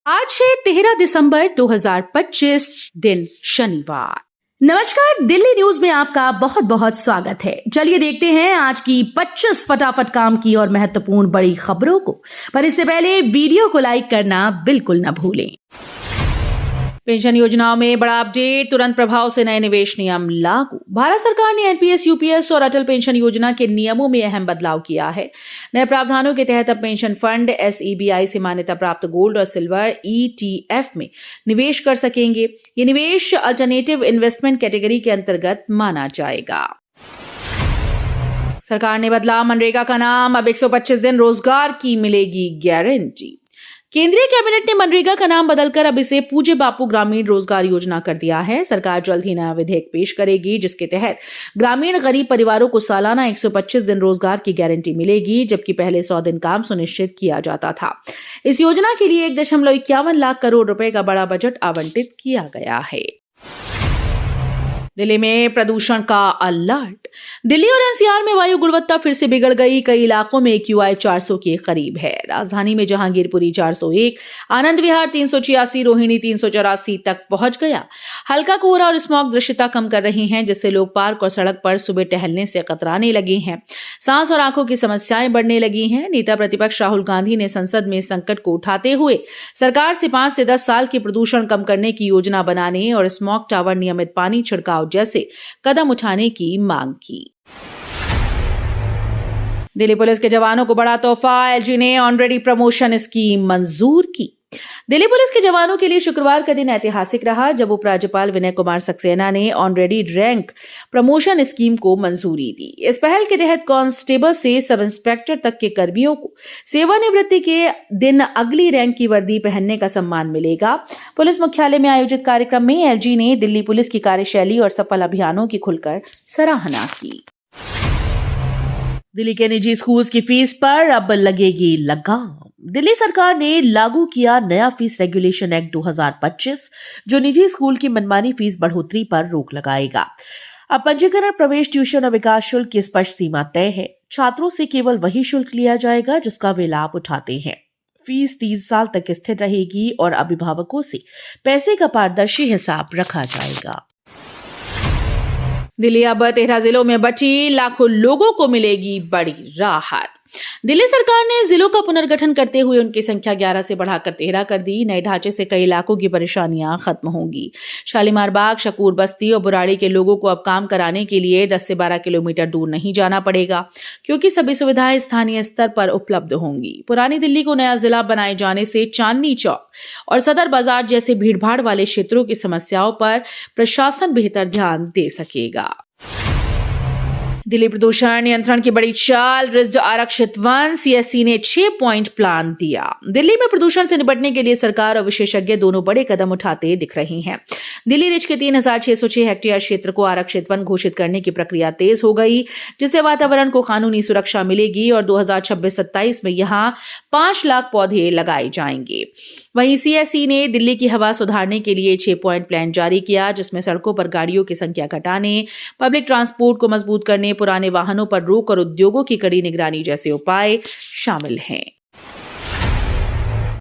आज है 13 दिसंबर 2025, दिन शनिवार। नमस्कार, दिल्ली न्यूज में आपका बहुत बहुत स्वागत है। चलिए देखते हैं आज की 25 फटाफट काम की और महत्वपूर्ण बड़ी खबरों को। पर इससे पहले वीडियो को लाइक करना बिल्कुल न भूलें। पेंशन योजनाओं में बड़ा अपडेट, तुरंत प्रभाव से नए निवेश नियम लागू। भारत सरकार ने एनपीएस, यूपीएस और अटल पेंशन योजना के नियमों में अहम बदलाव किया है। नए प्रावधानों के तहत अब पेंशन फंड एसईबीआई से मान्यता प्राप्त गोल्ड और सिल्वर ईटीएफ में निवेश कर सकेंगे। ये निवेश अल्टरनेटिव इन्वेस्टमेंट कैटेगरी के अंतर्गत माना जाएगा। सरकार ने बदला मनरेगा का नाम, अब 125 दिन रोजगार की मिलेगी गारंटी। केंद्रीय कैबिनेट ने मनरेगा का नाम बदलकर अब इसे पूज्य बापू ग्रामीण रोजगार योजना कर दिया है। सरकार जल्द ही नया विधेयक पेश करेगी जिसके तहत ग्रामीण गरीब परिवारों को सालाना 125 दिन रोजगार की गारंटी मिलेगी, जबकि पहले 100 दिन काम सुनिश्चित किया जाता था। इस योजना के लिए 1.51 लाख करोड़ रुपए का बड़ा बजट आवंटित किया गया है। दिल्ली में प्रदूषण का अलर्ट। दिल्ली और एनसीआर में वायु गुणवत्ता फिर से बिगड़ गई। कई इलाकों में AQI 400 के करीब है। राजधानी में जहांगीरपुरी 401, आनंद विहार 386, रोहिणी 384 तक पहुंच गया। हल्का कोहरा और स्मॉग दृश्यता कम कर रही हैं, जिससे लोग पार्क और सड़क पर सुबह टहलने से कतराने लगे हैं। सांस और आंखों की समस्याएं बढ़ने लगी हैं। नेता प्रतिपक्ष राहुल गांधी ने संसद में संकट को उठाते हुए सरकार से 5 से 10 साल की प्रदूषण कम करने की योजना बनाने और स्मॉग टावर नियमित पानी छिड़काव जैसे कदम उठाने की मांग की। दिल्ली पुलिस के जवानों को बड़ा तोहफा, एलजी ने ऑनरेडी प्रमोशन स्कीम मंजूर की। दिल्ली पुलिस के जवानों के लिए शुक्रवार का दिन ऐतिहासिक रहा, जब उपराज्यपाल विनय कुमार सक्सेना ने ऑनरेडी रैंक प्रमोशन स्कीम को मंजूरी दी। इस पहल के तहत कांस्टेबल से सब इंस्पेक्टर तक के कर्मियों को सेवानिवृत्ति के दिन अगली रैंक की वर्दी पहनने का सम्मान मिलेगा। पुलिस मुख्यालय में आयोजित कार्यक्रम में एलजी ने दिल्ली पुलिस की कार्यशैली और सफल अभियानों की खुलकर सराहना की। दिल्ली के निजी स्कूल्स की फीस पर अब लगेगी लगाम। दिल्ली सरकार ने लागू किया नया फीस रेगुलेशन एक्ट 2025, जो निजी स्कूल की मनमानी फीस बढ़ोतरी पर रोक लगाएगा। अब पंजीकरण, प्रवेश, ट्यूशन और विकास शुल्क की स्पष्ट सीमा तय है। छात्रों से केवल वही शुल्क लिया जाएगा जिसका वे लाभ उठाते हैं। फीस 30 साल तक स्थिर रहेगी और अभिभावकों से पैसे का पारदर्शी हिसाब रखा जाएगा। दिल्ली अब 13 जिलों में बची लाखों लोगों को मिलेगी बड़ी राहत। दिल्ली सरकार ने जिलों का पुनर्गठन करते हुए उनकी संख्या 11 से बढ़ाकर 13 कर दी। नए ढांचे से कई इलाकों की परेशानियां खत्म होंगी। शालीमार बाग, शकूर बस्ती और बुराड़ी के लोगों को अब काम कराने के लिए 10 से 12 किलोमीटर दूर नहीं जाना पड़ेगा, क्योंकि सभी सुविधाएं स्थानीय स्तर पर उपलब्ध होंगी। पुरानी दिल्ली को नया जिला बनाए जाने से चांदनी चौक और सदर बाजार जैसे भीड़भाड़ वाले क्षेत्रों की समस्याओं पर प्रशासन बेहतर ध्यान दे सकेगा। दिल्ली प्रदूषण नियंत्रण की बड़ी चाल, रिज्ड आरक्षित वन, सीएससी ने 6 पॉइंट प्लान दिया। दिल्ली में प्रदूषण से निपटने के लिए सरकार और विशेषज्ञ दोनों बड़े कदम उठाते दिख रहे हैं। दिल्ली रिज के 3606 हेक्टेयर क्षेत्र को आरक्षित वन घोषित करने की प्रक्रिया तेज हो गई, जिससे वातावरण को कानूनी सुरक्षा मिलेगी और 2026-27 में यहां 5 लाख पौधे लगाए जाएंगे। वहीं सीएससी ने दिल्ली की हवा सुधारने के लिए 6 पॉइंट प्लान जारी किया, जिसमें सड़कों पर गाड़ियों की संख्या घटाने, पब्लिक ट्रांसपोर्ट को मजबूत करने, पुराने वाहनों पर रोक और उद्योगों की कड़ी निगरानी जैसे उपाय शामिल हैं।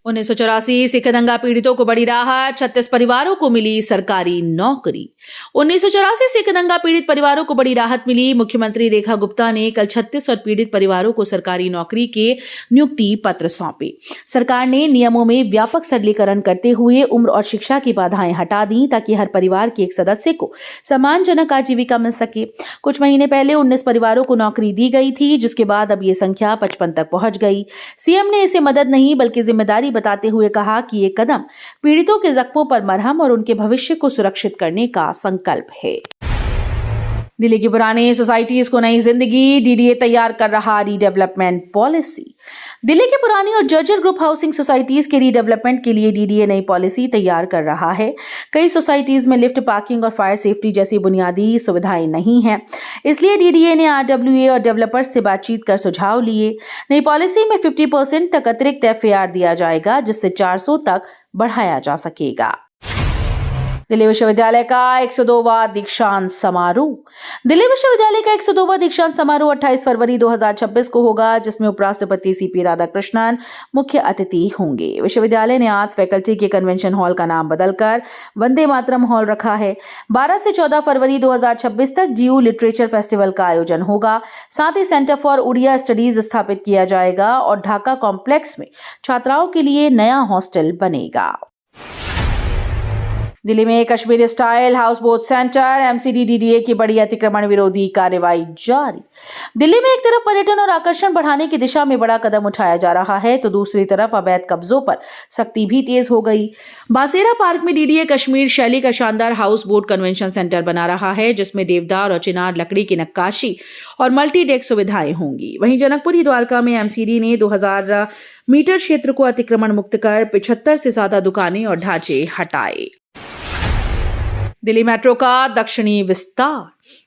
1984 सिख दंगा पीड़ितों को बड़ी राहत, 36 परिवारों को मिली सरकारी नौकरी। 1984 सिख दंगा पीड़ित परिवारों को बड़ी राहत मिली। मुख्यमंत्री रेखा गुप्ता ने कल 36 और पीड़ित परिवारों को सरकारी नौकरी के नियुक्ति पत्र सौंपे। सरकार ने नियमों में व्यापक सरलीकरण करते हुए उम्र और शिक्षा की बाधाएं हटा दी, ताकि हर परिवार के एक सदस्य को सम्मानजनक आजीविका मिल सके। कुछ महीने पहले 19 परिवारों को नौकरी दी गई थी, जिसके बाद अब ये संख्या 55 तक पहुंच गई। सीएम ने इसे मदद नहीं बल्कि जिम्मेदारी बताते हुए कहा कि ये कदम पीड़ितों के जख्मों पर मरहम और उनके भविष्य को सुरक्षित करने का संकल्प है। दिल्ली की पुरानी सोसाइटीज को नई जिंदगी, डीडीए तैयार कर रहा रीडेवलपमेंट पॉलिसी। दिल्ली की पुरानी और जर्जर ग्रुप हाउसिंग सोसाइटीज के रीडेवलपमेंट के लिए डीडीए नई पॉलिसी तैयार कर रहा है। कई सोसाइटीज में लिफ्ट, पार्किंग और फायर सेफ्टी जैसी बुनियादी सुविधाएं नहीं हैं, इसलिए डीडीए ने आरडब्ल्यूए और डेवलपर्स से बातचीत कर सुझाव लिए। नई पॉलिसी में 50% तक अतिरिक्त एफएआर दिया जाएगा, जिससे 400 तक बढ़ाया जा सकेगा। दिल्ली विश्वविद्यालय का 102वां दीक्षांत समारोह। दिल्ली विश्वविद्यालय का 102वां दीक्षांत समारोह 28 फरवरी 2026 को होगा, जिसमें उपराष्ट्रपति सीपी राधाकृष्णन मुख्य अतिथि होंगे। विश्वविद्यालय ने आज फैकल्टी के कन्वेंशन हॉल का नाम बदलकर वंदे मातरम हॉल रखा है। 12 से 14 फरवरी 2026 तक जीयू लिटरेचर फेस्टिवल का आयोजन होगा। साथ ही सेंटर फॉर उड़िया स्टडीज स्थापित किया जाएगा और ढाका कॉम्प्लेक्स में छात्राओं के लिए नया हॉस्टल बनेगा। दिल्ली में Kashmiri style house boat centre MCD DDA की बड़ी अतिक्रमण विरोधी कार्रवाई जारी। दिल्ली में एक तरफ पर्यटन और आकर्षण बढ़ाने की दिशा में बड़ा कदम उठाया जा रहा है, तो दूसरी तरफ अवैध कब्जों पर सख्ती भी तेज हो गई। बासेरा पार्क में डीडीए कश्मीर शैली का शानदार हाउस बोट कन्वेंशन सेंटर बना रहा है, जिसमें देवदार और चिनार लकड़ी की नक्काशी और मल्टी डेक सुविधाएं होंगी। वहीं जनकपुरी द्वारका में एमसीडी ने 2000 मीटर क्षेत्र को अतिक्रमण मुक्त कर 75 से ज्यादा दुकानें और ढांचे हटाए। दिल्ली मेट्रो का दक्षिणी विस्तार।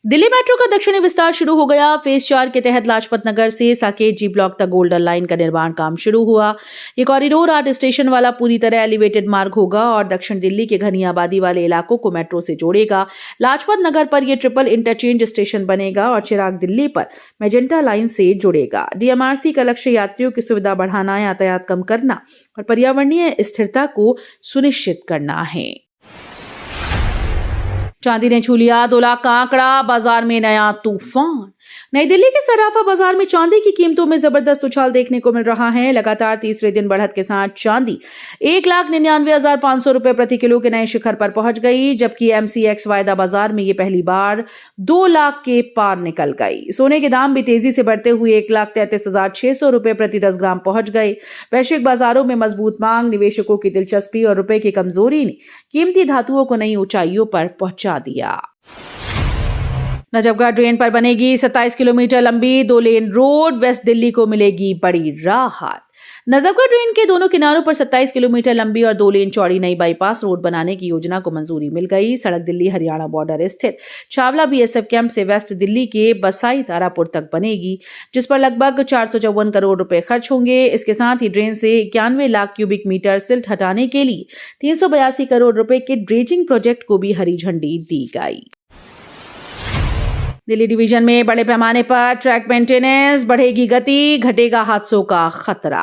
दिल्ली मेट्रो का दक्षिणी विस्तार शुरू हो गया। फेज 4 के तहत लाजपत नगर से साकेत जी ब्लॉक तक गोल्डन लाइन का निर्माण काम शुरू हुआ। ये कॉरिडोर 8 स्टेशन वाला पूरी तरह एलिवेटेड मार्ग होगा और दक्षिण दिल्ली के घनी आबादी वाले इलाकों को मेट्रो से जोड़ेगा। लाजपत नगर पर यह ट्रिपल इंटरचेंज स्टेशन बनेगा और चिराग दिल्ली पर मैजेंटा लाइन से जुड़ेगा। डीएमआरसी का लक्ष्य यात्रियों की सुविधा बढ़ाना, यातायात कम करना और पर्यावरणीय स्थिरता को सुनिश्चित करना है। चांदी ने छू लिया 2 लाख का आंकड़ा, बाजार में नया तूफान। नई दिल्ली के सराफा बाजार में चांदी की कीमतों में जबरदस्त उछाल देखने को मिल रहा है। लगातार तीसरे दिन बढ़त के साथ चांदी 1,99,500 रुपए प्रति किलो के नए शिखर पर पहुंच गई, जबकि एमसीएक्स वायदा बाजार में ये पहली बार 2 लाख के पार निकल गई। सोने के दाम भी तेजी से बढ़ते हुए 1,33,600 रुपए प्रति 10 ग्राम पहुंच गए। वैश्विक बाजारों में मजबूत मांग, निवेशकों की दिलचस्पी और रुपए की कमजोरी ने कीमती धातुओं को नई ऊंचाइयों पर पहुंचा दिया। नजफगढ़ ड्रेन पर बनेगी 27 किलोमीटर लंबी 2 लेन रोड, वेस्ट दिल्ली को मिलेगी बड़ी राहत। नजफगढ़ ड्रेन के दोनों किनारों पर 27 किलोमीटर लंबी और 2 लेन चौड़ी नई बाईपास रोड बनाने की योजना को मंजूरी मिल गई। सड़क दिल्ली हरियाणा बॉर्डर स्थित छावला बीएसएफ कैंप से वेस्ट दिल्ली के बसाई तारापुर तक बनेगी, जिस पर लगभग 454 करोड़ रुपए खर्च होंगे। इसके साथ ही ड्रेन से 91 लाख क्यूबिक मीटर सिल्ट हटाने के लिए 382 करोड़ रुपए के ड्रेजिंग प्रोजेक्ट को भी हरी झंडी दी गई। दिल्ली डिवीजन में बड़े पैमाने पर ट्रैक मेंटेनेंस, बढ़ेगी गति, घटेगा हादसों का खतरा।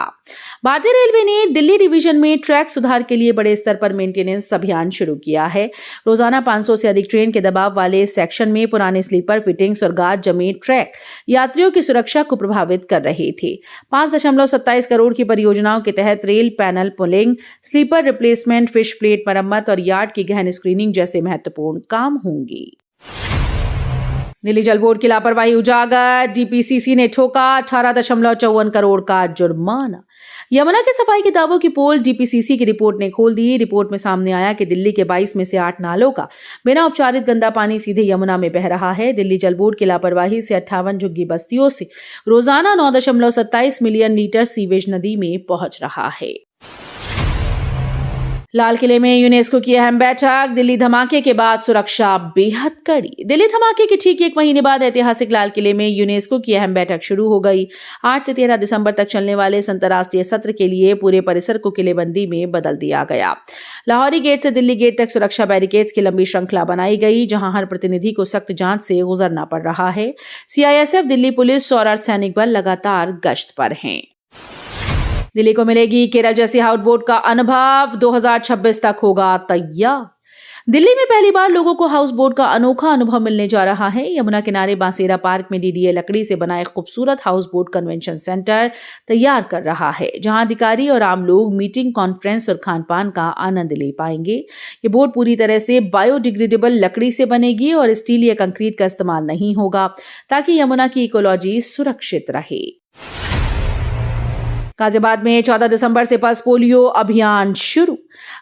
भारतीय रेलवे ने दिल्ली डिवीजन में ट्रैक सुधार के लिए बड़े स्तर पर मेंटेनेंस अभियान शुरू किया है। रोजाना 500 से अधिक ट्रेन के दबाव वाले सेक्शन में पुराने स्लीपर फिटिंग्स और गाज जमे ट्रैक यात्रियों की सुरक्षा को प्रभावित कर रहे थे। 5.27 करोड़ की परियोजनाओं के तहत rail panel pulling, sleeper replacement, fish plate मरम्मत और यार्ड की गहन स्क्रीनिंग जैसे महत्वपूर्ण काम होंगे। दिल्ली जल बोर्ड की लापरवाही उजागर, डीपीसीसी ने ठोका 18.54 करोड़ का जुर्माना। यमुना के सफाई के दावों की पोल डीपीसीसी की रिपोर्ट ने खोल दी। रिपोर्ट में सामने आया कि दिल्ली के 22 में से 8 नालों का बिना उपचारित गंदा पानी सीधे यमुना में बह रहा है। दिल्ली जल बोर्ड की लापरवाही से 58 झुग्गी बस्तियों से रोजाना 9.27 मिलियन लीटर सीवेज नदी में पहुंच रहा है। लाल किले में यूनेस्को की अहम बैठक, दिल्ली धमाके के बाद सुरक्षा बेहद कड़ी। दिल्ली धमाके के ठीक 1 महीने बाद ऐतिहासिक लाल किले में यूनेस्को की अहम बैठक शुरू हो गई। 8 से 13 दिसंबर तक चलने वाले इस अंतर्राष्ट्रीय सत्र के लिए पूरे परिसर को किलेबंदी में बदल दिया गया। लाहौरी गेट से दिल्ली गेट तक सुरक्षा बैरिकेड्स की लंबी श्रृंखला बनाई गई, जहां हर प्रतिनिधि को सख्त जांच से गुजरना पड़ रहा है। सीआईएसएफ, दिल्ली पुलिस और अर्धसैनिक बल लगातार गश्त पर हैं। दिल्ली को मिलेगी केरल जैसी हाउस बोट का अनुभव, 2026 तक होगा तैयार। दिल्ली में पहली बार लोगों को हाउस बोट का अनोखा अनुभव मिलने जा रहा है। यमुना किनारे बासेरा पार्क में डीडीए लकड़ी से बना एक खूबसूरत हाउस बोट कन्वेंशन सेंटर तैयार कर रहा है, जहां अधिकारी और आम लोग मीटिंग, कॉन्फ्रेंस और खान-पान का आनंद ले पाएंगे। ये बोट पूरी तरह से बायोडिग्रेडेबल लकड़ी से बनेगी और स्टील या कंक्रीट का इस्तेमाल नहीं होगा, ताकि यमुना की इकोलॉजी सुरक्षित रहे। गाजियाबाद में 14 दिसंबर से पल्स पोलियो अभियान शुरू।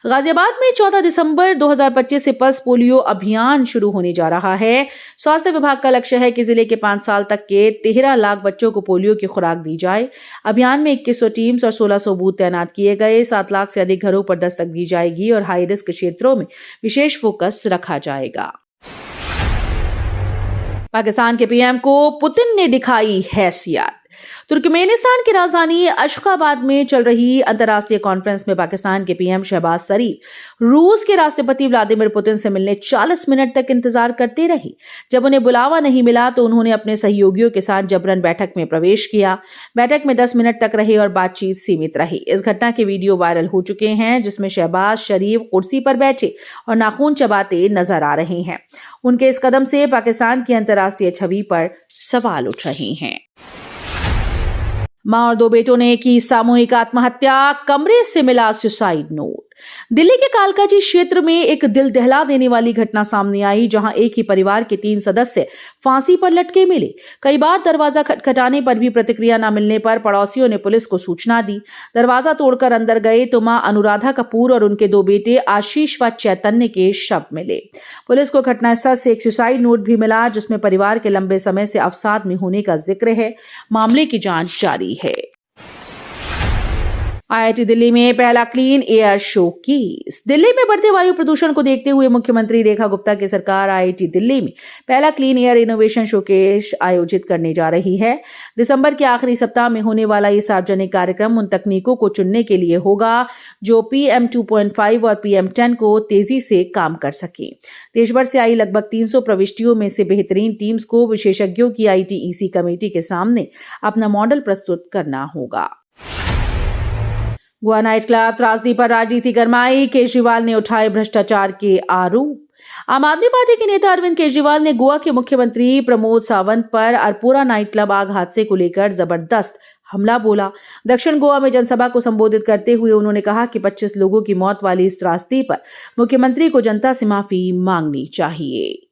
गाजियाबाद में 14 दिसंबर 2025 से पल्स पोलियो अभियान शुरू होने जा रहा है। स्वास्थ्य विभाग का लक्ष्य है कि जिले के 5 साल तक के 13 लाख बच्चों को पोलियो की खुराक दी जाए। अभियान में 2100 टीम्स और 1600 बूथ तैनात किए गए। 7 लाख से अधिक घरों पर दस्तक दी जाएगी और हाई रिस्क क्षेत्रों में विशेष फोकस रखा जाएगा। पाकिस्तान के पीएम को पुतिन ने दिखाई हैसियत। तुर्कमेनिस्तान की राजधानी अशखाबाद में चल रही अंतर्राष्ट्रीय कॉन्फ्रेंस में पाकिस्तान के पीएम शहबाज शरीफ रूस के राष्ट्रपति व्लादिमीर पुतिन से मिलने 40 मिनट तक इंतजार करते रहे। जब उन्हें बुलावा नहीं मिला तो उन्होंने अपने सहयोगियों के साथ जबरन बैठक में प्रवेश किया। बैठक में 10 मिनट तक रहे और बातचीत सीमित रही। इस घटना के वीडियो वायरल हो चुके हैं, जिसमें शहबाज शरीफ कुर्सी पर बैठे और नाखून चबाते नजर आ रहे हैं। उनके इस कदम से पाकिस्तान की अंतर्राष्ट्रीय छवि पर सवाल उठ रहे हैं। मां और 2 बेटों ने की सामूहिक आत्महत्या, कमरे से मिला सुसाइड नोट। दिल्ली के कालकाजी क्षेत्र में एक दिल दहला देने वाली घटना सामने आई, जहां एक ही परिवार के 3 सदस्य फांसी पर लटके मिले। कई बार दरवाजा खटखटाने पर भी प्रतिक्रिया न मिलने पर पड़ोसियों ने पुलिस को सूचना दी। दरवाजा तोड़कर अंदर गए तो मां अनुराधा कपूर और उनके 2 बेटे आशीष व चैतन्य के शव मिले। पुलिस को घटनास्थल से एक सुसाइड नोट भी मिला, जिसमें परिवार के लंबे समय से अवसाद में होने का जिक्र है। मामले की जांच जारी है। आईआईटी दिल्ली में पहला clean air show case. Delhi में बढ़ते वायु प्रदूषण को देखते हुए मुख्यमंत्री रेखा गुप्ता की सरकार आईआईटी दिल्ली में पहला क्लीन एयर इनोवेशन शोकेस आयोजित करने जा रही है। दिसंबर के आखिरी सप्ताह में होने वाला ये सार्वजनिक कार्यक्रम उन तकनीकों को चुनने के लिए होगा जो PM 2.5 और PM 10 को तेजी से काम कर सके। देश भर से आई लगभग 300 प्रविष्टियों में से बेहतरीन टीम्स को विशेषज्ञों की ITEC कमेटी के सामने अपना मॉडल प्रस्तुत करना होगा। गोवा नाइट क्लब त्रासदी पर राजनीति गरमाई, केजरीवाल ने उठाए भ्रष्टाचार के आरोप। आम आदमी पार्टी के नेता अरविंद केजरीवाल ने गोवा के मुख्यमंत्री प्रमोद सावंत पर अरपुरा नाइट क्लब आग हादसे को लेकर जबरदस्त हमला बोला। दक्षिण गोवा में जनसभा को संबोधित करते हुए उन्होंने कहा कि 25 लोगों की मौत वाली इस त्रासदी पर मुख्यमंत्री को जनता से माफी मांगनी चाहिए।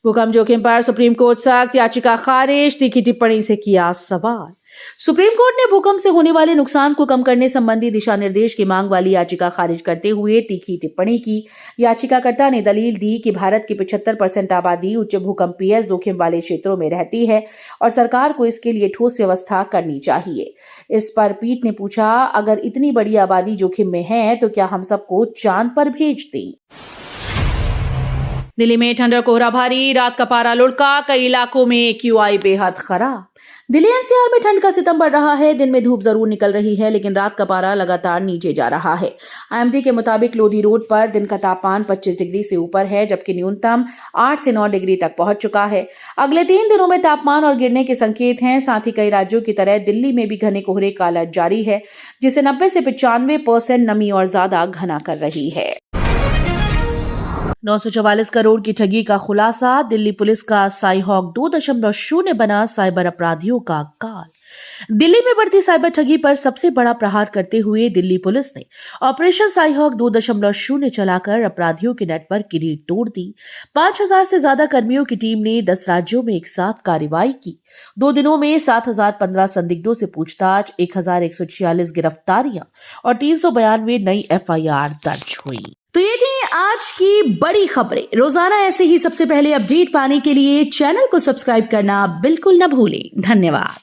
भूकंप जोखिम पर सुप्रीम कोर्ट सख्त, याचिका खारिज, तीखी टिप्पणी से किया सवाल। सुप्रीम कोर्ट ने भूकंप से होने वाले नुकसान को कम करने संबंधी दिशा निर्देश की मांग वाली याचिका खारिज करते हुए तीखी टिप्पणी की। याचिकाकर्ता ने दलील दी कि भारत की 75% आबादी उच्च भूकंपीय जोखिम वाले क्षेत्रों में रहती है और सरकार को इसके लिए ठोस व्यवस्था करनी चाहिए। इस पर पीठ ने पूछा, अगर इतनी बड़ी आबादी जोखिम में है तो क्या हम सबको चांद पर भेज दें? दिल्ली में ठंड और कोहरा भारी, रात का पारा लुढ़का, कई इलाकों में QI बेहद खराब। दिल्ली NCR में ठंड का सितम बढ़ रहा है। दिन में धूप जरूर निकल रही है, लेकिन रात का पारा लगातार नीचे जा रहा है। IMD के मुताबिक लोधी रोड पर दिन का तापमान 25 डिग्री से ऊपर है, जबकि न्यूनतम 8 से 9 डिग्री तक पहुंच चुका है। अगले 3 दिनों में तापमान और गिरने के संकेत हैं। साथ ही कई राज्यों की तरह दिल्ली में भी घने कोहरे का अलर्ट जारी है, जिसे 90 से 95% नमी और ज्यादा घना कर रही है। 944 करोड़ की ठगी का खुलासा, दिल्ली पुलिस का साइहॉक 2.0 बना साइबर अपराधियों का काल। दिल्ली में बढ़ती साइबर ठगी पर सबसे बड़ा प्रहार करते हुए दिल्ली पुलिस ने ऑपरेशन साइहॉक 2.0 चलाकर अपराधियों के नेटवर्क की रीढ़ तोड़ दी। 5000 से ज्यादा कर्मियों की टीम ने 10 राज्यों में एक साथ कार्रवाई की। 2 दिनों में 7015 संदिग्धों से पूछताछ, 1146 गिरफ्तारियां और 392 नई FIR दर्ज हुई। तो ये थी आज की बड़ी खबरें। रोजाना ऐसे ही सबसे पहले अपडेट पाने के लिए चैनल को सब्सक्राइब करना बिल्कुल न भूलें। धन्यवाद।